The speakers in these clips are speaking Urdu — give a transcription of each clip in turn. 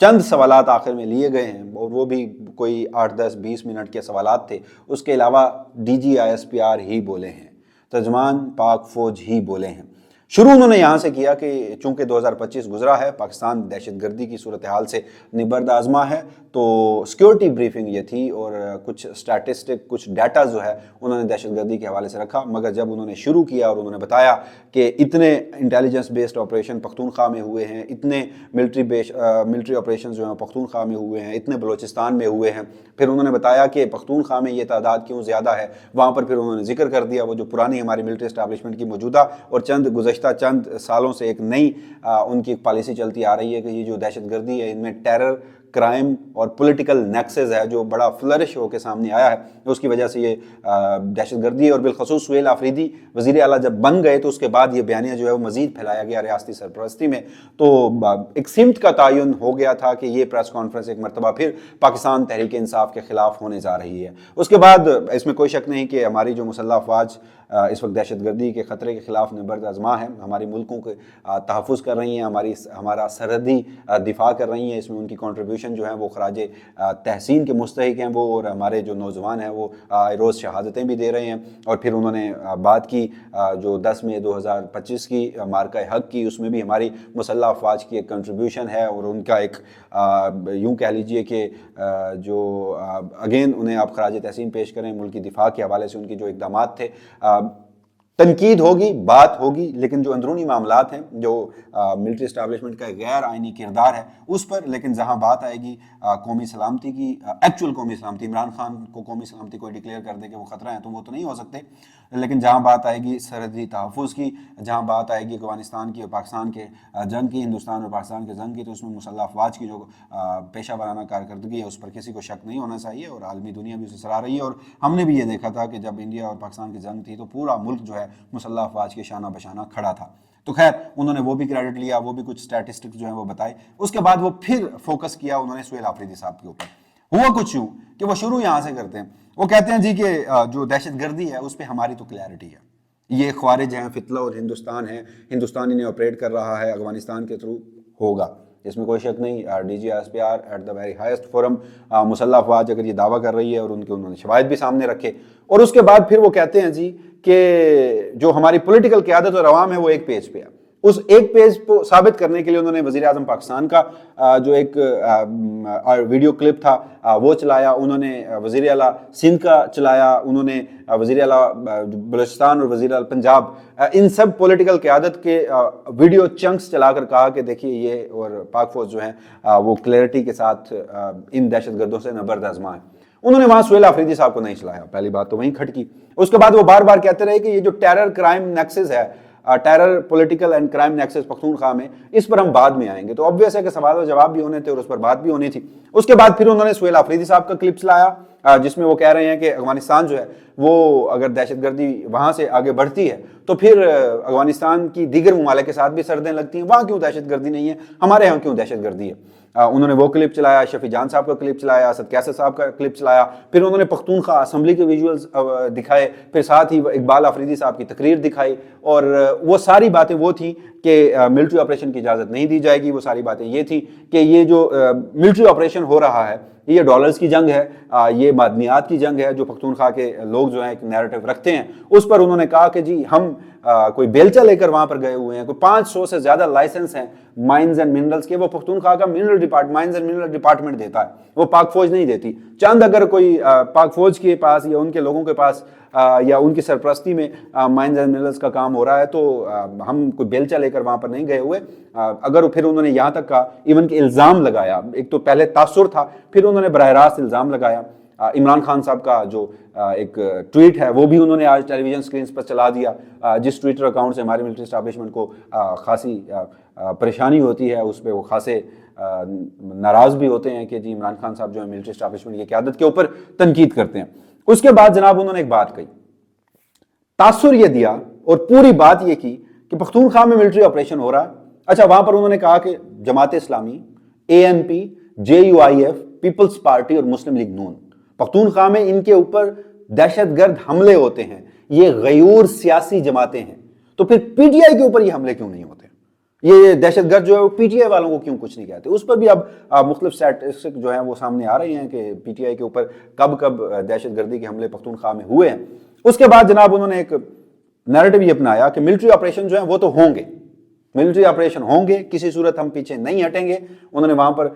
چند سوالات آخر میں لیے گئے ہیں اور وہ بھی کوئی 8-10-20 منٹ کے سوالات تھے، اس کے علاوہ DGISPR ہی بولے ہیں، ترجمان پاک فوج ہی بولے ہیں۔ شروع انہوں نے یہاں سے کیا کہ چونکہ 2025 گزرا ہے، پاکستان دہشت گردی کی صورتحال سے نبرد آزما ہے، تو سیکیورٹی بریفنگ یہ تھی اور کچھ سٹیٹسٹک، کچھ ڈیٹا جو ہے انہوں نے دہشت گردی کے حوالے سے رکھا، مگر جب انہوں نے شروع کیا اور انہوں نے بتایا کہ اتنے انٹیلیجنس بیسڈ آپریشن پختونخوا میں ہوئے ہیں، اتنے ملٹری آپریشن جو ہیں پختونخوا میں ہوئے ہیں، اتنے بلوچستان میں ہوئے ہیں، پھر انہوں نے بتایا کہ پختونخوا میں یہ تعداد کیوں زیادہ ہے، وہاں پر پھر انہوں نے ذکر کر دیا وہ جو پرانی ہماری ملٹری اسٹیبلشمنٹ کی موجودہ اور گزشتہ چند سالوں سے ایک نئی ان کی ایک پالیسی چلتی آ رہی ہے کہ یہ جو دہشت گردی ہے ان میں ٹیرر، کرائم اور پولیٹیکل نیکسز ہے جو بڑا فلرش ہو کے سامنے آیا ہے، اس کی وجہ سے یہ دہشت گردی ہے۔ اور بالخصوص سہیل آفریدی وزیر اعلیٰ جب بن گئے تو اس کے بعد یہ بیانیہ جو ہے وہ مزید پھیلایا گیا ریاستی سرپرستی میں، تو ایک سمت کا تعین ہو گیا تھا کہ یہ پریس کانفرنس ایک مرتبہ پھر پاکستان تحریک انصاف کے خلاف ہونے جا رہی ہے۔ اس کے بعد اس میں کوئی شک نہیں کہ ہماری جو مسلح افواج اس وقت دہشت گردی کے خطرے کے خلاف نبرد آزما ہے، ہماری ملکوں کے تحفظ کر رہی ہیں، ہمارا سرحدی دفاع کر رہی ہیں، اس میں ان کی کنٹریبیوشن جو ہیں وہ خراج تحسین کے مستحق ہیں وہ، اور ہمارے جو نوجوان ہیں وہ روز شہادتیں بھی دے رہے ہیں۔ اور پھر انہوں نے بات کی جو 10 مئی 2025 کی مارکہ حق کی، اس میں بھی ہماری مسلح افواج کی ایک کنٹریبیوشن ہے اور ان کا ایک یوں کہہ لیجئے کہ جو اگین انہیں آپ خراج تحسین پیش کریں ملکی دفاع کے حوالے سے ان کی جو اقدامات تھے۔ تنقید ہوگی، بات ہوگی، لیکن جو اندرونی معاملات ہیں، جو ملٹری اسٹیبلشمنٹ کا غیر آئینی کردار ہے اس پر، لیکن جہاں بات آئے گی قومی سلامتی کی، ایکچوئل قومی سلامتی، عمران خان کو قومی سلامتی کوئی ڈکلیئر کر دے کہ وہ خطرہ ہیں تو وہ تو نہیں ہو سکتے، لیکن جہاں بات آئے گی سرحدی تحفظ کی، جہاں بات آئے گی افغانستان کی اور پاکستان کے جنگ کی، ہندوستان اور پاکستان کے جنگ کی، تو اس میں مسلح افواج کی جو پیشہ ورانہ کارکردگی ہے اس پر کسی کو شک نہیں ہونا چاہیے، اور عالمی دنیا بھی اسے سراہ رہی ہے۔ اور ہم نے بھی یہ دیکھا تھا کہ جب انڈیا اور پاکستان کی جنگ تھی تو پورا ملک جو ہے مسلح افواج کے شانہ بشانہ کھڑا تھا۔ تو خیر انہوں نے وہ بھی کریڈٹ لیا، وہ بھی کچھ سٹیٹسٹکس جو ہیں وہ بتائے۔ اس کے بعد وہ پھر فوکس کیا انہوں نے سہیل آفریدی صاحب کے اوپر۔ ہوا کچھ یوں کہ وہ شروع یہاں سے کرتے ہیں، وہ کہتے ہیں جی کہ جو دہشت گردی ہے اس پہ ہماری تو کلیئرٹی ہے، یہ خوارج ہیں، فتلہ اور ہندوستان ہے، ہندوستان انہیں آپریٹ کر رہا ہے، افغانستان کے تھرو ہوگا، اس میں کوئی شک نہیں۔ DGISPR at the very highest forum, مسلح افواج اگر یہ دعویٰ کر رہی ہے اور انہوں نے شواہد بھی سامنے رکھے۔ اور اس کے بعد پھر وہ کہتے ہیں جی کہ جو ہماری پولیٹیکل قیادت اور عوام ہے وہ ایک پیج پہ ہے۔ اس ایک پیج کو ثابت کرنے کے لیے انہوں نے وزیر اعظم پاکستان کا جو ایک ویڈیو کلپ تھا وہ چلایا، انہوں نے وزیر اعلیٰ سندھ کا چلایا، انہوں نے وزیر اعلیٰ بلوچستان اور وزیر اعلیٰ پنجاب، ان سب پولیٹیکل قیادت کے ویڈیو چنکس چلا کر کہا کہ دیکھیے یہ اور پاک فوج جو ہیں وہ کلیئرٹی کے ساتھ ان دہشت گردوں سے نبرد آزما ہے۔ انہوں نے وہاں سہیل آفریدی صاحب کو نہیں چلایا، پہلی بات تو وہیں کھٹکی۔ اس کے بعد وہ بار بار کہتے رہے کہ یہ جو ٹیرر کرائم نیکسز ہے، terror political and crime nexus Pakhtunkhwa میں، اس پر ہم بعد میں آئیں گے۔ تو obvious ہے کہ سوال و جواب بھی ہونے تھے اور اس پر بات بھی ہونی تھی۔ اس کے بعد پھر انہوں نے سہیل آفریدی صاحب کا کلپ چلایا جس میں وہ کہہ رہے ہیں کہ افغانستان جو ہے وہ اگر دہشت گردی وہاں سے آگے بڑھتی ہے تو پھر افغانستان کی دیگر ممالک کے ساتھ بھی سردیں لگتی ہیں، وہاں کیوں دہشت گردی نہیں ہے، ہمارے ہاں کیوں دہشت گردی ہے۔ انہوں نے وہ کلپ چلایا، شفیع جان صاحب کا کلپ چلایا، اسد کیسر صاحب کا کلپ چلایا، پھر انہوں نے پختونخوا اسمبلی کے ویژولز دکھائے، پھر ساتھ ہی اقبال آفریدی صاحب کی تقریر دکھائی، اور وہ ساری باتیں وہ تھیں کہ ملٹری آپریشن کی اجازت نہیں دی جائے گی۔ وہ ساری باتیں یہ تھیں کہ یہ جو ملٹری آپریشن ہو رہا ہے یہ ڈالرز کی جنگ ہے، یہ معدنیات کی جنگ ہے، جو پختونخوا کے لوگ جو ہیں ایک نیریٹو رکھتے ہیں۔ اس پر انہوں نے کہا کہ جی ہم کوئی بیلچہ لے کر وہاں پر گئے ہوئے ہیں، کوئی 500 سے زیادہ لائسنس ہیں مائنز اینڈ منرلز کے، وہ پختونخوا کا مائنز اینڈ منرل ڈپارٹمنٹ دیتا ہے، وہ پاک فوج نہیں دیتی۔ چند اگر کوئی پاک فوج کے پاس یا ان کے لوگوں کے پاس یا ان کی سرپرستی میں مائنز اینڈ منرلز کا کام ہو رہا ہے تو ہم کوئی بیلچہ لے کر وہاں پر نہیں گئے ہوئے۔ اگر پھر انہوں نے یہاں تک کہا، ایون کہ الزام لگایا، ایک تو پہلے تاثر تھا، پھر انہوں نے براہ راست الزام لگایا۔ عمران خان صاحب کا جو ایک ٹویٹ ہے وہ بھی انہوں نے آج ٹیلی ویژن سکرینز پر چلا دیا، جس ٹویٹر اکاؤنٹ سے ہماری ملٹری اسٹیبلشمنٹ کو خاصی پریشانی ہوتی ہے، اس پہ وہ خاصے ناراض بھی ہوتے ہیں کہ جی عمران خان صاحب جو ہے ملٹری اسٹیبلشمنٹ کی قیادت کے اوپر تنقید کرتے ہیں۔ اس کے بعد جناب انہوں نے ایک بات کہی، تاثر یہ دیا اور پوری بات یہ کی کہ پختونخوا میں ملٹری آپریشن ہو رہا ہے۔ اچھا، وہاں پر انہوں نے کہا کہ Jamaat Islami, ANP، JUIF، Peoples party اور مسلم لیگ نون، پختونخوا میں ان کے اوپر دہشت گرد حملے ہوتے ہیں، یہ غیور سیاسی جماعتیں ہیں، تو پھر PTI کے اوپر یہ حملے کیوں نہیں ہوتے؟ یہ دہشت گرد جو ہے وہ پی ٹی آئی والوں کو کیوں کچھ نہیں کہتے؟ اس پر بھی اب مختلف اسٹیٹسٹک جو ہیں وہ سامنے آ رہی ہیں کہ پی ٹی آئی کے اوپر کب کب دہشت گردی کے حملے پختونخوا میں ہوئے ہیں۔ اس کے بعد جناب انہوں نے ایک نیریٹو یہ اپنایا کہ ملٹری آپریشن جو ہیں وہ تو ہوں گے، ملٹری آپریشن ہوں گے، کسی صورت ہم پیچھے نہیں ہٹیں گے۔ انہوں نے وہاں پر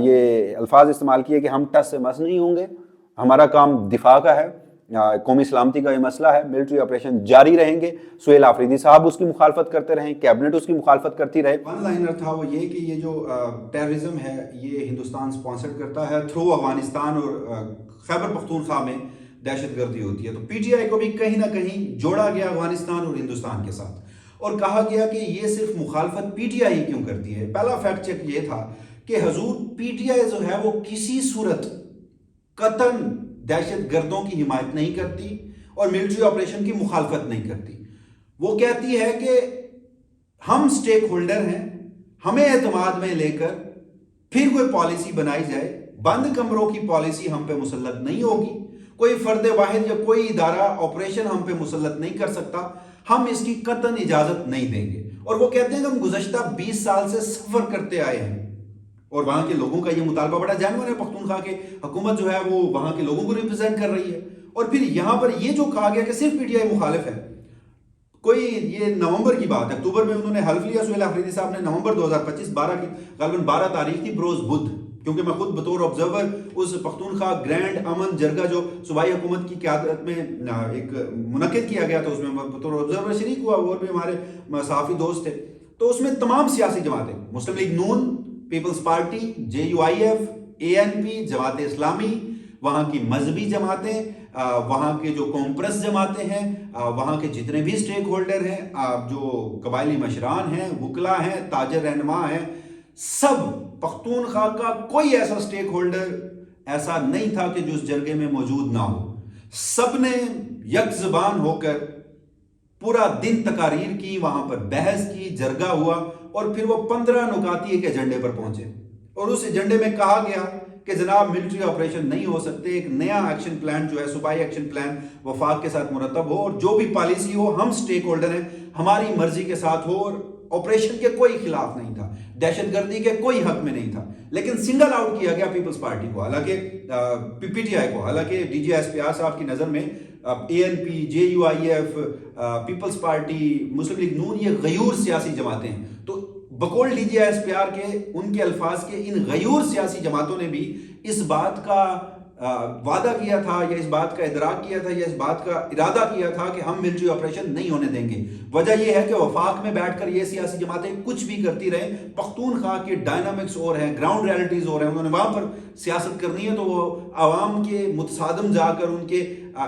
یہ الفاظ استعمال کیے کہ ہم ٹس سے مس نہیں ہوں گے، ہمارا کام دفاع کا ہے، قومی سلامتی کا یہ مسئلہ ہے، ملٹری آپریشن جاری رہیں گے۔ سہیل آفریدی صاحب اس کی مخالفت کرتے رہیں، کیبنٹ اس کی مخالفت کرتی رہے۔ ون لائنر تھا وہ یہ کہ یہ جو ٹیررزم ہے یہ ہندوستان سپانسر کرتا ہے، تھرو افغانستان اور خیبر پختونخوا میں دہشت گردی ہوتی ہے۔ تو پی ٹی آئی کو بھی کہیں نہ کہیں جوڑا گیا افغانستان اور ہندوستان کے ساتھ، اور کہا گیا کہ یہ صرف مخالفت پی ٹی آئی کیوں کرتی ہے۔ پہلا فیکٹ چیک یہ تھا کہ حضور پی ٹی آئی جو ہے وہ کسی صورت قطعاً دہشت گردوں کی حمایت نہیں کرتی اور ملٹری آپریشن کی مخالفت نہیں کرتی۔ وہ کہتی ہے کہ ہم سٹیک ہولڈر ہیں، ہمیں اعتماد میں لے کر پھر کوئی پالیسی بنائی جائے، بند کمروں کی پالیسی ہم پہ مسلط نہیں ہوگی، کوئی فرد واحد یا کوئی ادارہ آپریشن ہم پہ مسلط نہیں کر سکتا، ہم اس کی قطعاً اجازت نہیں دیں گے۔ اور وہ کہتے ہیں کہ ہم گزشتہ 20 سال سے سفر کرتے آئے ہیں، اور وہاں کے لوگوں کا یہ مطالبہ بڑا جینوئن ہے، پختونخوا کے حکومت جو ہے وہ وہاں کے لوگوں کو ریپرزینٹ کر رہی ہے۔ اور پھر یہاں پر یہ جو کہا گیا کہ صرف پی ٹی آئی مخالف ہے، کوئی یہ نومبر کی بات ہے، اکتوبر میں انہوں نے حلف لیا سہیل آفریدی صاحب نے، نومبر 2025 12 کی غالباً 12 تاریخ تھی، بروز بدھ، کیونکہ میں خود بطور آبزرور اس پختونخوا گرینڈ امن جرگہ جو صوبائی حکومت کی قیادت میں ایک منعقد کیا گیا تھا، اس میں بطور آبزرور شریک ہوا، اور بھی ہمارے صحافی دوست تھے۔ تو اس میں تمام سیاسی جماعتیں، مسلم لیگ نون، Peoples Party, J U I F, A N P, Jamaat Islami, وہاں کی مذہبی جماعتیں، وہاں کے جو قوم جماعتیں ہیں، وہاں کے جتنے بھی سٹیک ہولڈر ہیں، جو قبائلی مشران ہیں، وکلا ہیں، تاجر رہنما ہیں، سب پختونخوا کا کوئی ایسا سٹیک ہولڈر ایسا نہیں تھا کہ جو اس جرگے میں موجود نہ ہو۔ سب نے یک زبان ہو کر پورا دن تقاریر کی، وہاں پر بحث کی، جرگہ ہوا، اور پھر وہ 15 نکاتی ایک ایجنڈے پر پہنچے، اور اس ایجنڈے میں کہا گیا کہ جناب ملٹری آپریشن نہیں ہو سکتے، ایک نیا ایکشن پلان جو ہے صوبائی ایکشن پلان وفاق کے ساتھ مرتب ہو، اور جو بھی پالیسی ہو ہم سٹیک ہولڈر ہیں، ہماری مرضی کے ساتھ ہو، اور آپریشن کے کوئی خلاف نہیں تھا، دہشت گردی کے کوئی حق میں نہیں تھا۔ لیکن سنگل آؤٹ کیا گیا پیپلز پارٹی کو، حالانکہ پی ٹی آئی کو، حالانکہ D G S P R صاحب کی نظر میں A N P, J U I F, Peoples Party, Muslim League نون یہ غیور سیاسی جماعتیں ہیں۔ تو بقول D G S P R کے ان کے الفاظ کے ان غیور سیاسی جماعتوں نے بھی اس بات کا وعدہ کیا تھا، یا اس بات کا ادراک کیا تھا، یا اس بات کا ارادہ کیا تھا کہ ہم ملٹری آپریشن نہیں ہونے دیں گے۔ وجہ یہ ہے کہ وفاق میں بیٹھ کر یہ سیاسی جماعتیں کچھ بھی کرتی رہیں، پختونخوا کے ڈائنامکس اور ہیں، گراؤنڈ ریالٹیز اور ہیں، انہوں نے وہاں پر سیاست کرنی ہے، تو وہ عوام کے متصادم جا کر، ان کے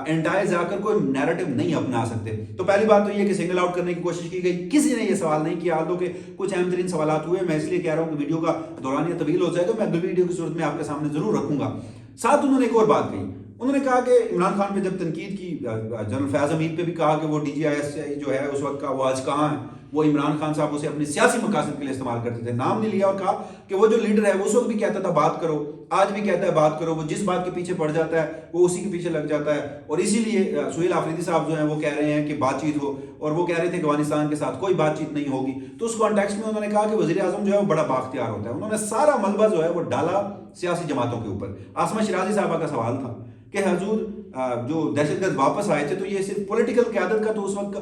انٹائے جا کر کوئی نیریٹو نہیں اپنا سکتے۔ تو پہلی بات تو یہ کہ سنگل آؤٹ کرنے کی کوشش کی گئی، کسی نے یہ سوال نہیں کیا، حالانکہ کہ کچھ اہم ترین سوالات ہوئے، میں اس لیے کہہ رہا ہوں کہ ویڈیو کا دورانیہ طویل ہو جائے گا، میں اگلی ویڈیو کی صورت میں آپ کے سامنے ضرور رکھوں گا۔ ساتھ انہوں نے ایک اور بات کہی، انہوں نے کہا کہ عمران خان پہ جب تنقید کی، جنرل فیاض حمید پہ بھی کہا کہ وہ ڈی جی آئی ایس جو ہے اس وقت کا وہ آج کہاں ہے، وہ عمران خان صاحب اسے اپنی سیاسی مقاصد کے لیے استعمال کرتے تھے، نام نہیں لیا، اور کہا کہ وہ جو لیڈر ہے وہ اس وقت بھی کہتا تھا بات کرو، آج بھی کہتا ہے بات کرو، وہ جس بات کے پیچھے پڑ جاتا ہے وہ اسی کے پیچھے لگ جاتا ہے، اور اسی لیے سہیل آفریدی صاحب جو ہیں وہ کہہ رہے ہیں کہ بات چیت ہو، اور وہ کہہ رہے تھے کہ افغانستان کے ساتھ کوئی بات چیت نہیں ہوگی۔ تو اس کانٹیکسٹ میں انہوں نے کہا کہ وزیر اعظم جو ہے وہ بڑا بااختیار ہوتا ہے، انہوں نے سارا ملبہ جو ہے وہ ڈالا سیاسی جماعتوں کے اوپر۔ عاصمہ شیرازی صاحبہ کا سوال تھا کہ حضور جو دہشت گرد واپس آئے تھے تو یہ صرف پولیٹیکل قیادت کا تو اس وقت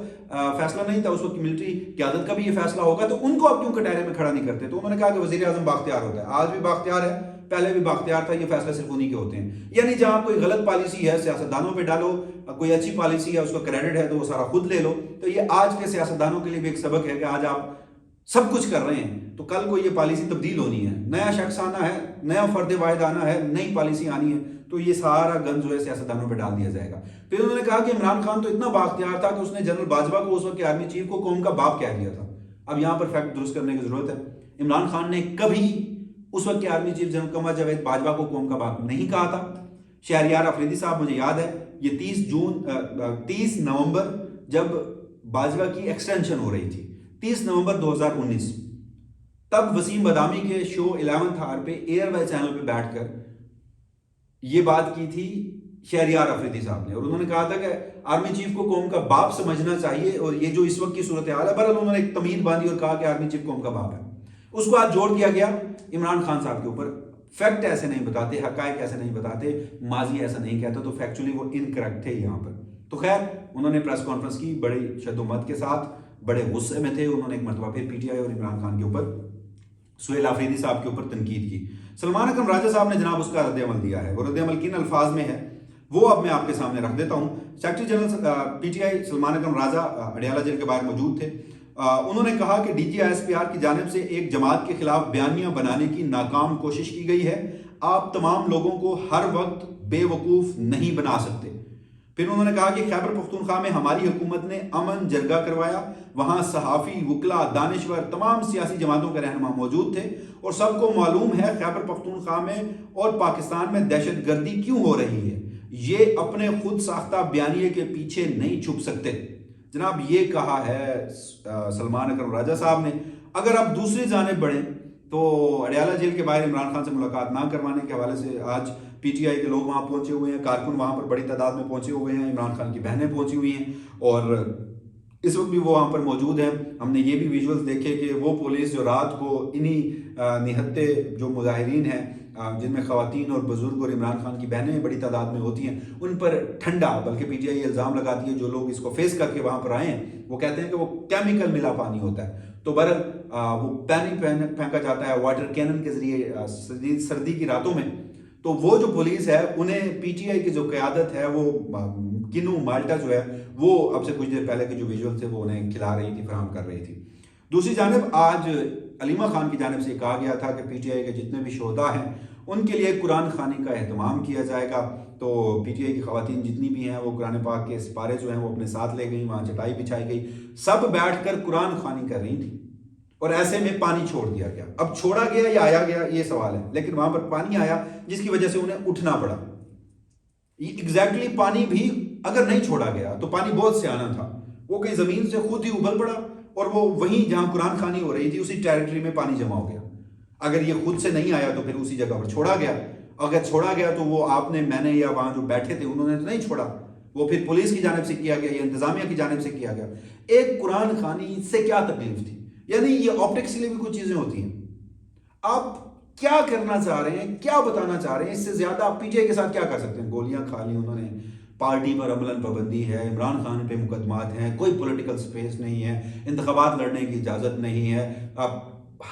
فیصلہ نہیں تھا، اس وقت کی ملٹری قیادت کا بھی یہ فیصلہ ہوگا، تو ان کو آپ کیوں کٹہرے میں کھڑا نہیں کرتے؟ تو انہوں نے کہا کہ وزیر اعظم بااختیار ہوتا ہے، آج بھی بااختیار ہے، پہلے بھی بااختیار تھا، یہ فیصلہ صرف انہی کے ہوتے ہیں۔ یعنی جہاں کوئی غلط پالیسی ہے سیاستدانوں پہ ڈالو، کوئی اچھی پالیسی ہے اس کا کریڈٹ ہے تو وہ سارا خود لے لو۔ تو یہ آج کے سیاستدانوں کے لیے بھی ایک سبق ہے کہ آج آپ سب کچھ کر رہے ہیں تو کل کو یہ پالیسی تبدیل ہونی ہے، نیا شخص آنا ہے، نیا فرد واحد آنا ہے، نئی پالیسی آنی ہے، تو یہ سارا گند جو ہے سیاستدانوں پہ ڈال دیا جائے گا۔ پھر انہوں نے کہا کہ عمران خان تو اتنا بااختیار تھا کہ اس نے جنرل باجوہ کو، اس وقت کے آرمی چیف کو، قوم کا باپ کہہ دیا تھا۔ اب یہاں پر فیکٹ درست کرنے کی ضرورت ہے، عمران خان نے کبھی اس وقت کے army chief general Qamar Javed Bajwa کو قوم کا باپ نہیں کہا تھا۔ شہریار آفریدی صاحب، مجھے یاد ہے یہ 30 نومبر جب باجوہ کی ایکسٹینشن ہو رہی تھی، 30 نومبر 2019، تب وسیم بادامی کے شو 11th آور پہ ایئر وائی چینل پہ بیٹھ کر یہ بات کی تھی شہریار افریدی صاحب نے، اور انہوں نے کہا تھا کہ آرمی چیف کو قوم کا باپ سمجھنا چاہیے، اور یہ جو اس وقت کی صورتحال ہے، بہرحال انہوں نے ایک تمہید باندھی اور کہا کہ آرمی چیف قوم کا باپ ہے. اس کو آج جوڑ دیا گیا عمران خان صاحب کے اوپر. فیکٹ ایسے نہیں بتاتے، حقائق ایسے نہیں بتاتے، ماضی ایسا نہیں کہتا، تو فیکچولی وہ انکریکٹ تھے یہاں پر. تو خیر انہوں نے پریس کانفرنس کی بڑی شد و مت کے ساتھ، بڑے غصے میں تھے. انہوں نے ایک مرتبہ پھر پی ٹی آئی اور عمران خان کے اوپر، سہیل آفریدی صاحب کے اوپر تنقید کی. سلمان اکرم راجہ صاحب نے جناب اس کا رد عمل دیا ہے. وہ رد عمل کن الفاظ میں ہے وہ اب میں آپ کے سامنے رکھ دیتا ہوں. Secretary general P T I Salman Akram Raja Adiala jail کے باہر موجود تھے. انہوں نے کہا کہ D G I S P R کی جانب سے ایک جماعت کے خلاف بیانیہ بنانے کی ناکام کوشش کی گئی ہے. آپ تمام لوگوں کو ہر وقت بے وقوف نہیں بنا سکتے. پھر انہوں نے کہا کہ خیبر پختونخوا میں ہماری حکومت نے امن جرگہ کروایا، وہاں صحافی، وکلا، دانشور، تمام سیاسی جماعتوں کے رہنما موجود تھے، اور سب کو معلوم ہے خیبر پختونخوا میں اور پاکستان میں دہشت گردی کیوں ہو رہی ہے. یہ اپنے خود ساختہ بیانیے کے پیچھے نہیں چھپ سکتے. جناب یہ کہا ہے سلمان اکرم راجہ صاحب نے. اگر آپ دوسری جانب بڑھیں تو اڈیالہ جیل کے باہر عمران خان سے ملاقات نہ کروانے کے حوالے سے آج پی ٹی آئی کے لوگ وہاں پہنچے ہوئے ہیں، کارکن وہاں پر بڑی تعداد میں پہنچے ہوئے ہیں، عمران خان کی بہنیں پہنچی ہوئی ہیں، اور اس وقت بھی وہ وہاں پر موجود ہیں. ہم نے یہ بھی ویژولز دیکھے کہ وہ پولیس جو رات کو انہی نہتے جو مظاہرین ہیں جن میں خواتین اور بزرگ اور عمران خان کی بہنیں بڑی تعداد میں ہوتی ہیں، ان پر ٹھنڈا، بلکہ پی ٹی آئی الزام لگاتی ہے جو لوگ اس کو فیس کر کے وہاں پر آئے ہیں وہ کہتے ہیں کہ وہ کیمیکل ملا پانی ہوتا ہے. تو بہرحال وہ پانی پھینکا جاتا ہے واٹر کینن کے ذریعے سردی کی راتوں میں. تو وہ جو پولیس ہے انہیں پی ٹی آئی کی جو قیادت ہے وہ کنو مالٹا جو ہے وہ اب سے کچھ دیر پہلے کے جو ویژول تھے وہ انہیں کھلا رہی تھی، فراہم کر رہی تھی. دوسری جانب آج علیمہ خان کی جانب سے کہا گیا تھا کہ پی ٹی آئی کے جتنے بھی شہداء ہیں ان کے لیے قرآن خوانی کا اہتمام کیا جائے گا. تو پی ٹی آئی کی خواتین جتنی بھی ہیں وہ قرآن پاک کے سپارے جو ہیں وہ اپنے ساتھ لے گئیں، وہاں چٹائی بچھائی گئی، سب بیٹھ کر قرآن خوانی کر رہی تھی، اور ایسے میں پانی چھوڑ دیا گیا. اب چھوڑا گیا یا آیا گیا یہ سوال ہے، لیکن وہاں پر پانی آیا جس کی وجہ سے انہیں اٹھنا پڑا. ایگزیکٹلی پانی بھی اگر نہیں چھوڑا گیا تو پانی بہت سیانا تھا، وہ کہیں زمین سے خود ہی ابل پڑا اور وہ وہیں جہاں قرآن خوانی ہو رہی تھی اسی ٹیریٹری میں پانی جمع ہو گیا. اگر یہ خود سے نہیں آیا تو پھر اسی جگہ پر چھوڑا گیا. اگر چھوڑا گیا تو وہ آپ نے، میں نے، یا وہاں جو بیٹھے تھے انہوں نے تو نہیں چھوڑا، وہ پھر پولیس کی جانب سے کیا گیا یا انتظامیہ کی جانب سے کیا گیا. ایک قرآن خوانی سے کیا تکلیف تھی؟ یعنی یہ آپٹکس کے لیے بھی کچھ چیزیں ہوتی ہیں. آپ کیا کرنا چاہ رہے ہیں، کیا بتانا چاہ رہے ہیں؟ اس سے زیادہ آپ پی ٹی آئی کے ساتھ کیا کر سکتے ہیں؟ گولیاں کھا لی انہوں نے، پارٹی پر عملاً پابندی ہے، عمران خان پہ مقدمات ہیں، کوئی پولیٹیکل سپیس نہیں ہے، انتخابات لڑنے کی اجازت نہیں ہے،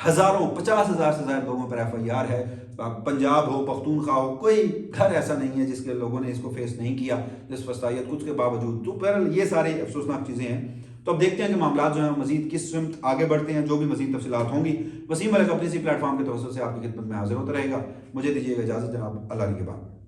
ہزاروں 50,000 سے زائد لوگوں پر ایف آئی آر ہے. پنجاب ہو، پختونخوا ہو، کوئی گھر ایسا نہیں ہے جس کے لوگوں نے اس کو فیس نہیں کیا اس وسطائیت کچھ کے باوجود. تو بہرحال یہ سارے افسوسناک چیزیں ہیں. تو اب دیکھتے ہیں کہ معاملات جو ہیں مزید کس سمت آگے بڑھتے ہیں. جو بھی مزید تفصیلات ہوں گی وسیم ملک اپنی اسی پلیٹ فارم کے توسط سے آپ کی خدمت میں حاضر ہوتا رہے گا. مجھے دیجیے گا اجازت جناب، اللہ کے بعد.